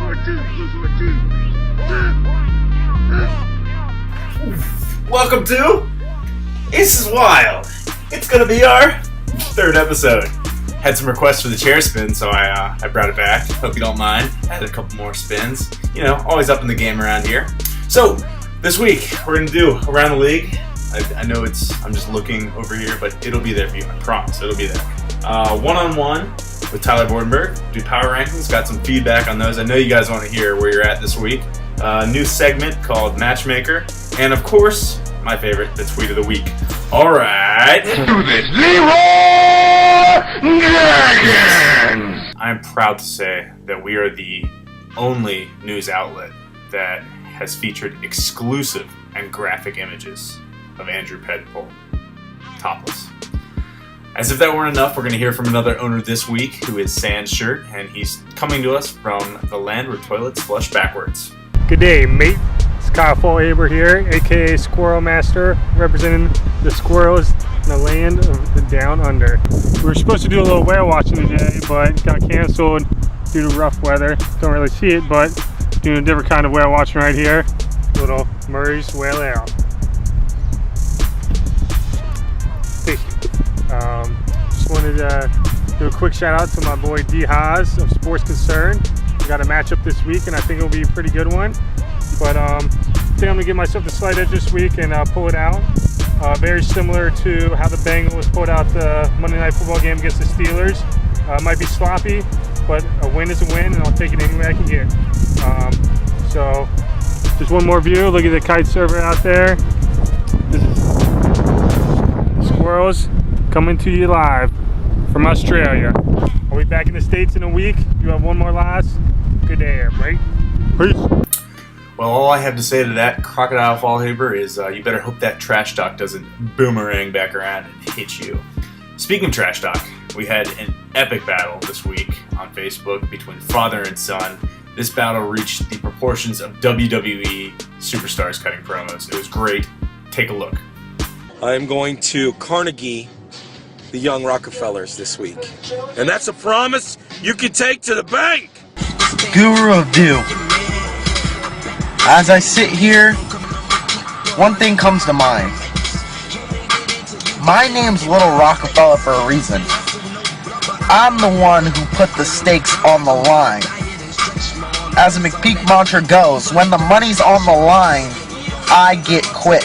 Welcome to This Is Wild. It's gonna be our third episode. Had some requests for the chair spin, so I brought it back. Hope you don't mind. Added a couple more spins. You know, always up in the game around here. So this week we're gonna do around the league. I know I'm just looking over here, but it'll be there for you. I promise, it'll be there. One-on-one with Tyler Vordenberg. Do power rankings. Got some feedback on those. I know you guys want to hear where you're at this week. New segment called Matchmaker, and of course, my favorite, the tweet of the week. All right. Do this, Leroy Jenkins. I'm proud to say that we are the only news outlet that has featured exclusive and graphic images of Andrew Pedpole topless. As if that weren't enough, we're going to hear from another owner this week who is Sans Shirt, and he's coming to us from the land where toilets flush backwards. Good day, mate. It's Kyle Fallhaber here, aka Squirrel Master, representing the squirrels in the land of the Down Under. We were supposed to do a little whale watching today, but got canceled due to rough weather. Don't really see it, but doing a different kind of whale watching right here. Little Murray's Whale Ale. Tasty. Just wanted to do a quick shout out to my boy D Haas of Sports Concern. We got a matchup this week, and I think it'll be a pretty good one. But I think I'm gonna give myself the slight edge this week and pull it out. Very similar to how the Bengals pulled out the Monday Night Football game against the Steelers. Might be sloppy, but a win is a win, and I'll take it any way I can get. So just one more view. Look at the kite surfer out there. This is Squirrels coming to you live from Australia. I'll be back in the States in a week. You have one more loss. Good day, everybody. Peace. Well, all I have to say to that, Crocodile Fallhaber, is you better hope that trash talk doesn't boomerang back around and hit you. Speaking of trash talk, we had an epic battle this week on Facebook between father and son. This battle reached the proportions of WWE superstars cutting promos. It was great. Take a look. I am going to Carnegie the Young Rockefellers this week. And that's a promise you can take to the bank. Guru of Dew. As I sit here, one thing comes to mind. My name's Little Rockefeller for a reason. I'm the one who put the stakes on the line. As a McPeak mantra goes, when the money's on the line, I get quick.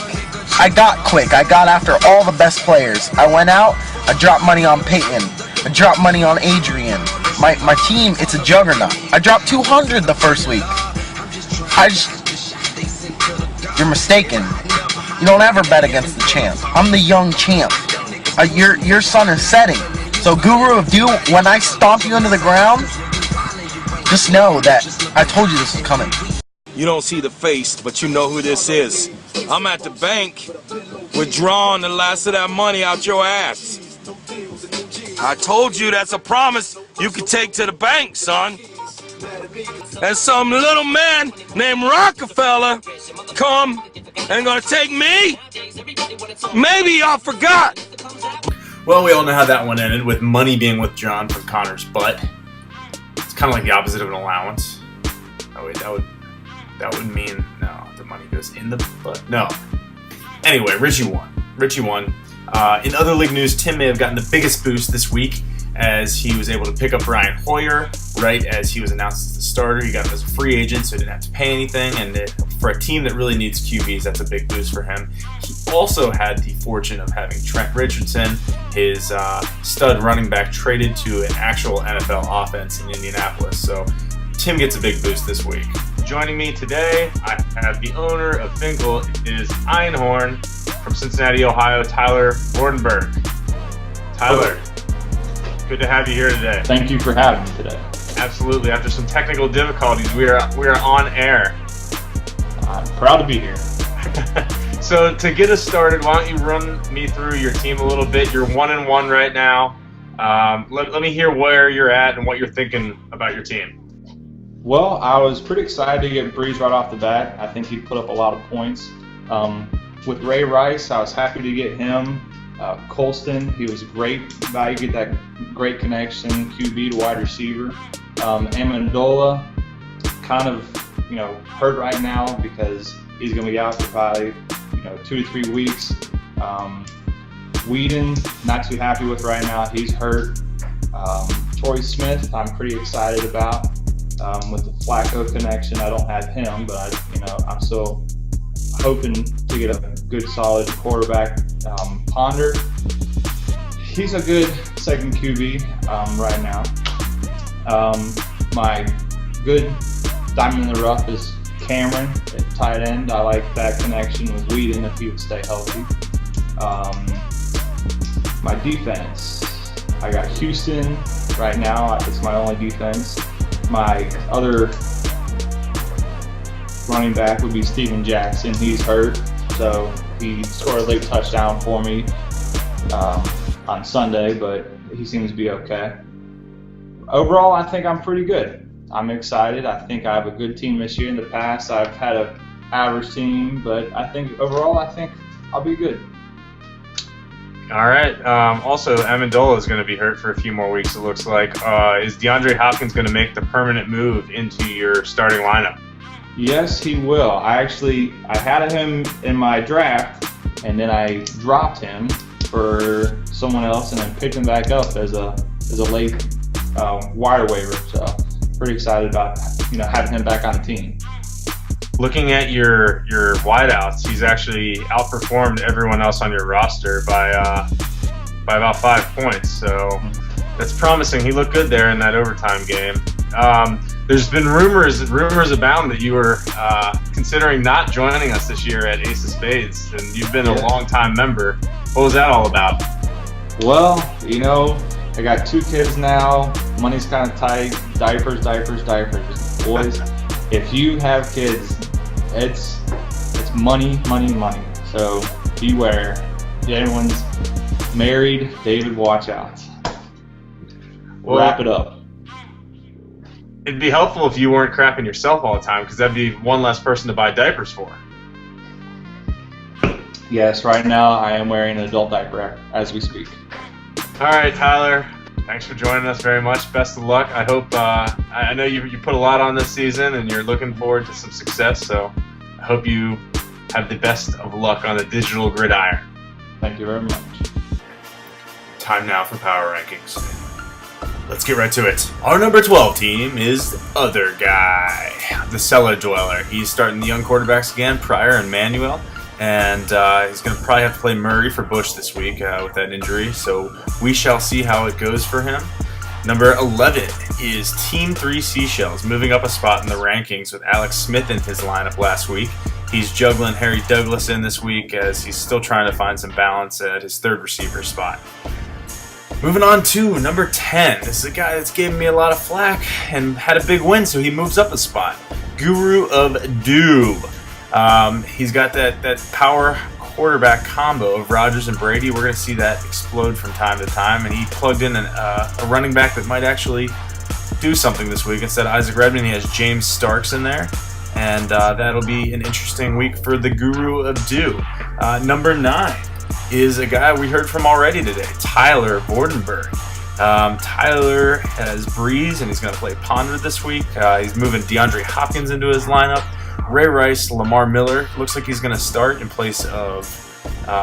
I got quick. I got after all the best players. I went out, I dropped money on Peyton. I dropped money on Adrian. My team, it's a juggernaut. I dropped 200 the first week. You're mistaken. You don't ever bet against the champ. I'm the young champ. Your sun is setting. So Guru of Dew, when I stomp you into the ground, just know that I told you this was coming. You don't see the face, but you know who this is. I'm at the bank withdrawing the last of that money out your ass. I told you that's a promise you can take to the bank, son. And some little man named Rockefeller come and gonna take me? Maybe y'all forgot. Well, we all know how that one ended, with money being withdrawn from Connor's butt. It's kind of like the opposite of an allowance. Oh wait, that would mean, no, the money goes in the butt. No. Anyway, Richie won. In other league news, Tim may have gotten the biggest boost this week as he was able to pick up Brian Hoyer right as he was announced as the starter. He got him as a free agent, so he didn't have to pay anything. And for a team that really needs QBs, that's a big boost for him. He also had the fortune of having Trent Richardson, his stud running back, traded to an actual NFL offense in Indianapolis. So Tim gets a big boost this week. Joining me today, I have the owner of Finkel. It is Einhorn from Cincinnati, Ohio, Tyler Vordenberg. Tyler, good to have you here today. Thank you for having me today. Absolutely. After some technical difficulties, we are on air. I'm proud to be here. So to get us started, why don't you run me through your team a little bit? You're 1-1 right now. Let me hear where you're at and what you're thinking about your team. Well, I was pretty excited to get Breeze right off the bat. I think he put up a lot of points. With Ray Rice, I was happy to get him. Colston, he was a great value, get that great connection, QB to wide receiver. Amendola, kind of, hurt right now because he's going to be out for probably, 2 to 3 weeks. Whedon, not too happy with right now. He's hurt. Troy Smith, I'm pretty excited about. With the Flacco connection, I don't have him, but I'm still hoping to get a good, solid quarterback. Ponder, he's a good second QB right now. My good diamond in the rough is Cameron at tight end. I like that connection with Whedon if he would stay healthy. My defense, I got Houston right now. It's my only defense. My other running back would be Steven Jackson. He's hurt, so he scored a late touchdown for me on Sunday, but he seems to be okay. Overall, I think I'm pretty good. I'm excited. I think I have a good team this year. In the past, I've had an average team, but I think overall, I'll be good. All right. Also, Amendola is going to be hurt for a few more weeks, it looks like. Is DeAndre Hopkins going to make the permanent move into your starting lineup? Yes, he will. I had him in my draft, and then I dropped him for someone else, and then picked him back up as a late wire waiver. So, pretty excited about having him back on the team. Looking at your wideouts, he's actually outperformed everyone else on your roster by about 5 points. So that's promising. He looked good there in that overtime game. There's been rumors abound that you were considering not joining us this year at Ace of Spades, and you've been a long-time member. What was that all about? Well, I got 2 kids now. Money's kind of tight. Diapers. Boys, if you have kids, it's money. So beware. If anyone's married, David, watch out. Well, wrap it up. It'd be helpful if you weren't crapping yourself all the time, because that'd be one less person to buy diapers for. Yes, right now I am wearing an adult diaper as we speak. All right, Tyler. Thanks for joining us very much. Best of luck. I hope I know you put a lot on this season, and you're looking forward to some success. So I hope you have the best of luck on the digital gridiron. Thank you very much. Time now for power rankings. Let's get right to it. Our number 12 team is the other guy, the cellar dweller. He's starting the young quarterbacks again, Pryor and Manuel. And he's going to probably have to play Murray for Bush this week with that injury. So we shall see how it goes for him. Number 11 is Team 3 Seashells, moving up a spot in the rankings with Alex Smith in his lineup last week. He's juggling Harry Douglas in this week as he's still trying to find some balance at his third receiver spot. Moving on to number 10. This is a guy that's given me a lot of flack and had a big win, so he moves up a spot. Guru of Doob. He's got that power quarterback combo of Rodgers and Brady. We're going to see that explode from time to time, and he plugged in a running back that might actually do something this week. Instead of Isaac Redman, he has James Starks in there, and that'll be an interesting week for the Guru of Do. Number 9 is a guy we heard from already today, Tyler Vordenberg. Tyler has Breeze, and he's going to play Ponder this week. He's moving DeAndre Hopkins into his lineup. Ray Rice, Lamar Miller, looks like he's going to start in place of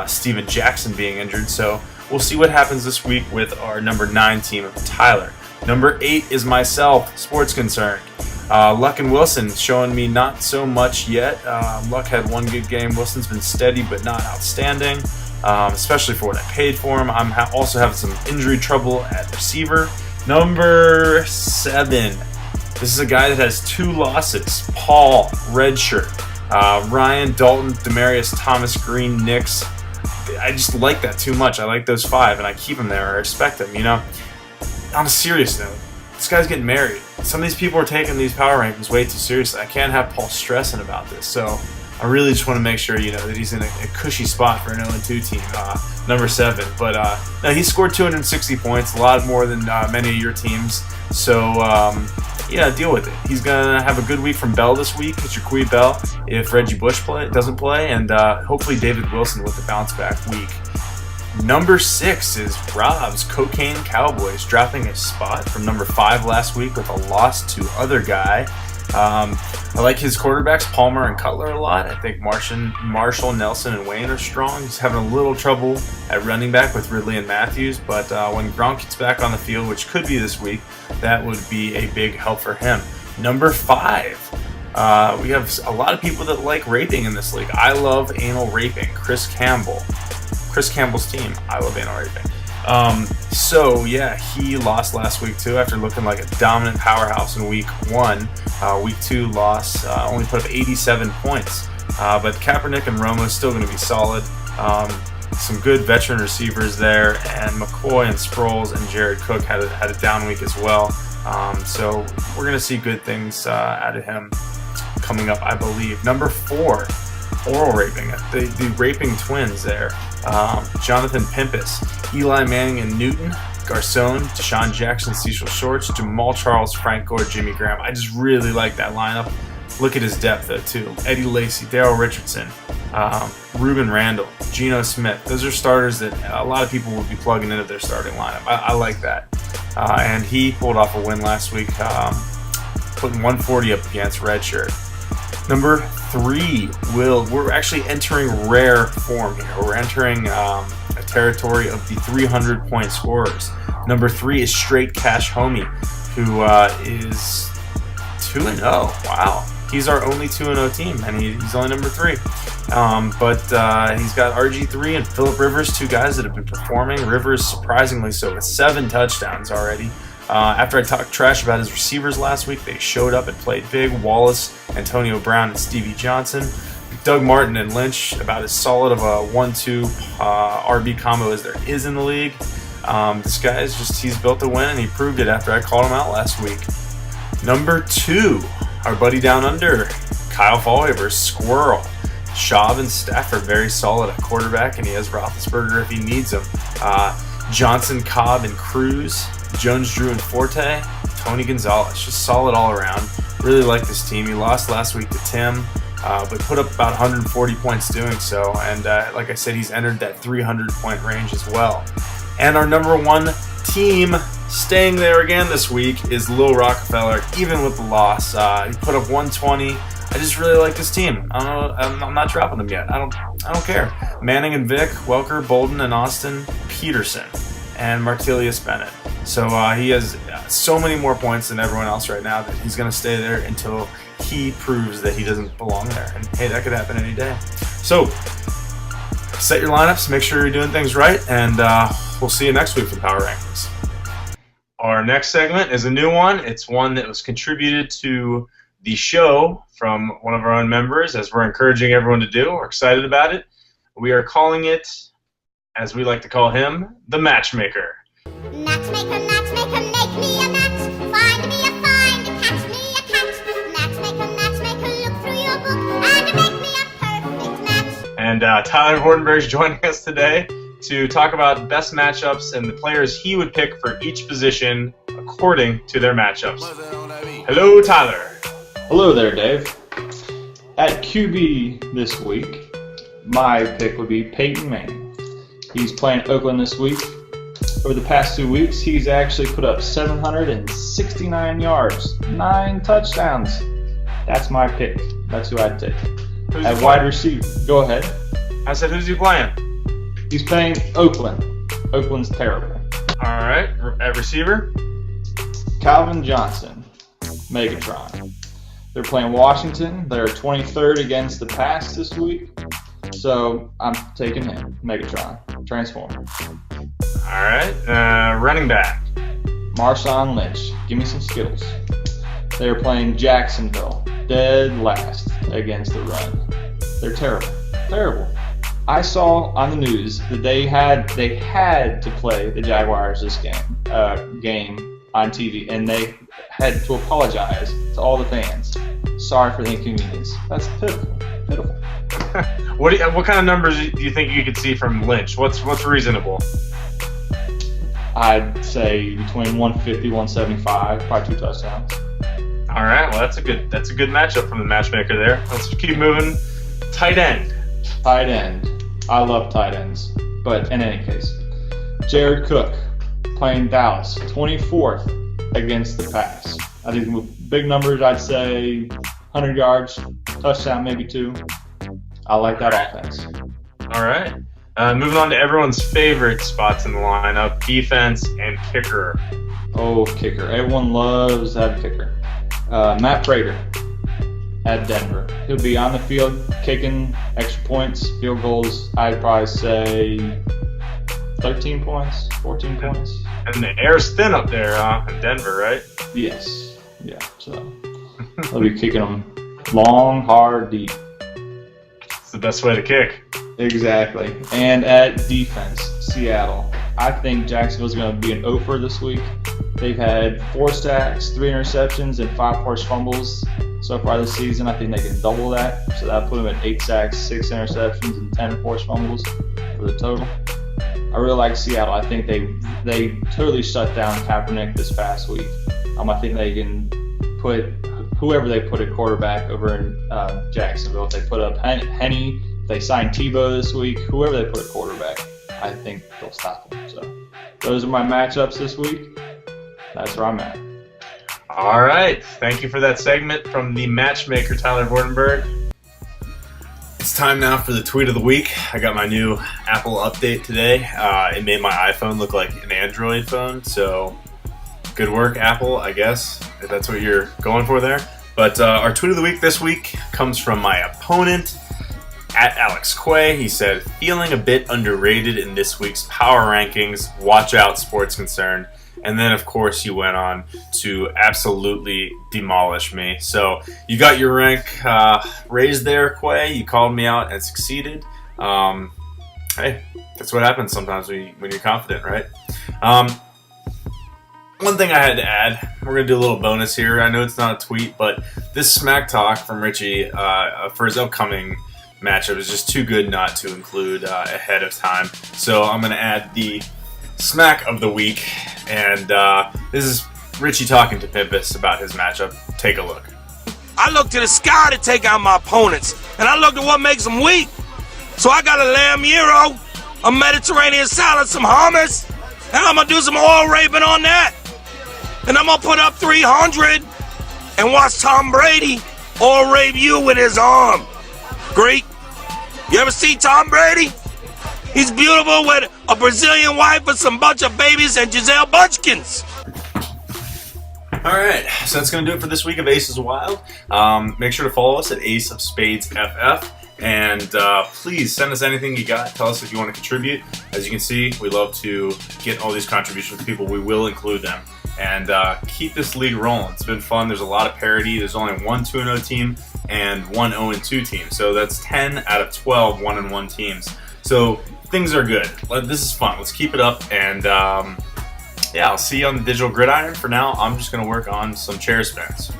Steven Jackson being injured. So we'll see what happens this week with our number 9 team of Tyler. Number 8 is myself, Sports Concerned. Luck and Wilson showing me not so much yet. Luck had one good game. Wilson's been steady but not outstanding, especially for what I paid for him. I'm also having some injury trouble at receiver. Number 7. This is a guy that has 2 losses. Paul, redshirt. Ryan, Dalton, Demarius Thomas, Green, Nix. I just like that too much. I like those 5, and I keep them there. I respect them, On a serious note, this guy's getting married. Some of these people are taking these power rankings way too seriously. I can't have Paul stressing about this. So I really just want to make sure, that he's in a cushy spot for an 0-2 team, number 7. But no, he scored 260 points, a lot more than many of your teams. So, deal with it. He's going to have a good week from Bell this week. It's your Jaquie Bell if Reggie Bush doesn't play, and hopefully David Wilson with a bounce-back week. Number 6 is Rob's Cocaine Cowboys, dropping a spot from number 5 last week with a loss to other guy. I like his quarterbacks, Palmer and Cutler, a lot. I think Marshall, Nelson, and Wayne are strong. He's having a little trouble at running back with Ridley and Matthews, but when Gronk gets back on the field, which could be this week, that would be a big help for him. Number 5. We have a lot of people that like raping in this league. I love anal raping. Chris Campbell's team. I love anal raping. So yeah, he lost last week too after looking like a dominant powerhouse in week 1. Week 2 loss, only put up 87 points. But Kaepernick and Romo is still going to be solid. Some good veteran receivers there, and McCoy and Sproles and Jared Cook had a down week as well. So we're going to see good things out of him coming up, I believe. Number 4, oral raping. The raping twins there. Jonathan Pimpus, Eli Manning and Newton, Garcon, Deshaun Jackson, Cecil Shorts, Jamal Charles, Frank Gore, Jimmy Graham. I just really like that lineup. Look at his depth though too. Eddie Lacy, Darrell Richardson, Ruben Randall, Geno Smith. Those are starters that a lot of people would be plugging into their starting lineup. I like that. And he pulled off a win last week, putting 140 up against Redshirt. Number 3, we're actually entering rare form here. We're entering a territory of the 300-point scorers. Number 3 is Straight Cash Homie, who is 2-0. Wow. He's our only 2-0 team, and he's only number 3. But he's got RG3 and Phillip Rivers, 2 guys that have been performing. Rivers surprisingly so with 7 touchdowns already. After I talked trash about his receivers last week, they showed up and played big. Wallace, Antonio Brown, and Stevie Johnson. Doug Martin and Lynch, about as solid of a 1-2 RB combo as there is in the league. This guy is he's built to win, and he proved it after I called him out last week. Number 2, our buddy down under, Kyle Fallhaver, Squirrel. Schaub and Stafford very solid at quarterback, and he has Roethlisberger if he needs him. Johnson, Cobb, and Cruz. Jones, Drew, and Forte. Tony Gonzalez, just solid all around. Really like this team. He lost last week to Tim, but put up about 140 points doing so. And like I said, he's entered that 300-point range as well. And our number 1 team staying there again this week is Lil Rockefeller, even with the loss. He put up 120. I just really like this team. I'm not dropping them yet. I don't care. Manning and Vic, Welker, Bolden, and Austin, Peterson, and Martelius Bennett. So he has so many more points than everyone else right now that he's going to stay there until he proves that he doesn't belong there. And hey, that could happen any day. So set your lineups, make sure you're doing things right, and we'll see you next week for the Power Rankings. Our next segment is a new one. It's one that was contributed to the show from one of our own members, as we're encouraging everyone to do. We're excited about it. We are calling it, as we like to call him, the Matchmaker. Matchmaker, matchmaker, make me a match. Find me a find, catch me a catch. Matchmaker, matchmaker, look through your book and make me a perfect match. And Tyler Vordenberg is joining us today to talk about best matchups and the players he would pick for each position according to their matchups. Hello, Tyler. Hello there, Dave. At QB this week, my pick would be Peyton Manning. He's playing Oakland this week. Over the past 2 weeks, he's actually put up 769 yards, 9 touchdowns. That's my pick. That's who I'd take. At wide receiver, go ahead. I said, who's he playing? He's playing Oakland. Oakland's terrible. All right. At receiver? Calvin Johnson, Megatron. They're playing Washington. They're 23rd against the pass this week. So I'm taking him, Megatron, Transformer. All right. Running back. Marshawn Lynch. Give me some Skittles. They're playing Jacksonville, dead last against the run. They're terrible. Terrible. I saw on the news that they had to play the Jaguars this game on TV, and they had to apologize to all the fans. Sorry for the inconvenience. That's pitiful. Pitiful. What kind of numbers do you think you could see from Lynch? What's reasonable? I'd say between 150, 175, probably 2 touchdowns. All right. Well, that's a good matchup from the Matchmaker there. Let's keep moving. Tight end. Tight end. I love tight ends. But in any case, Jared Cook playing Dallas, 24th against the pass. I think big numbers, I'd say 100 yards, touchdown, maybe 2. I like that offense. All right. Moving on to everyone's favorite spots in the lineup, defense and kicker. Oh, kicker. Everyone loves that kicker. Matt Prater at Denver. He'll be on the field kicking extra points, field goals. I'd probably say 13 points, 14 points. And the air's thin up there in Denver, right? Yes. Yeah. So he'll be kicking them long, hard, deep. It's the best way to kick. Exactly. And at defense, Seattle. I think Jacksonville's going to be an offer this week. They've had 4 sacks, 3 interceptions, and 5 forced fumbles so far this season. I think they can double that. So that'll put them at 8 sacks, 6 interceptions, and 10 forced fumbles for the total. I really like Seattle. I think they totally shut down Kaepernick this past week. I think they can put whoever they put at quarterback over in Jacksonville. If they put up Henny, if they sign Tebow this week, whoever they put at quarterback, I think they'll stop them. So those are my matchups this week. That's where I'm at. All right. Thank you for that segment from the Matchmaker, Tyler Vordenberg. It's time now for the tweet of the week. I got my new Apple update today. It made my iPhone look like an Android phone, so good work, Apple, I guess, if that's what you're going for there. But our tweet of the week this week comes from my opponent, at Alex Quay. He said, feeling a bit underrated in this week's power rankings. Watch out, sports concerned. And then, of course, you went on to absolutely demolish me. So you got your rank raised there, Quay. You called me out and succeeded. Hey, that's what happens sometimes when you're confident, right? One thing I had to add, we're going to do a little bonus here. I know it's not a tweet, but this smack talk from Richie for his upcoming matchup is just too good not to include ahead of time. So I'm going to add the smack of the week, and this is Richie talking to Pimpus about his matchup. Take a look. I look to the sky to take out my opponents, and I look at what makes them weak. So I got a lamb gyro, a Mediterranean salad, some hummus, and I'm going to do some oil raping on that. And I'm going to put up 300 and watch Tom Brady oil rape you with his arm. Greek, you ever see Tom Brady? He's beautiful with a Brazilian wife and some bunch of babies and Giselle Bunchkins. All right, so that's going to do it for this week of Aces Wild. Make sure to follow us at Ace of Spades FF. And please send us anything you got. Tell us if you want to contribute. As you can see, we love to get all these contributions from people. We will include them. And keep this league rolling. It's been fun. There's a lot of parity. There's only one 2-0 team and one 0-2 team. So that's 10 out of 12 1-1 teams. So things are good. This is fun. Let's keep it up. And yeah, I'll see you on the digital gridiron. For now, I'm just going to work on some chair spins.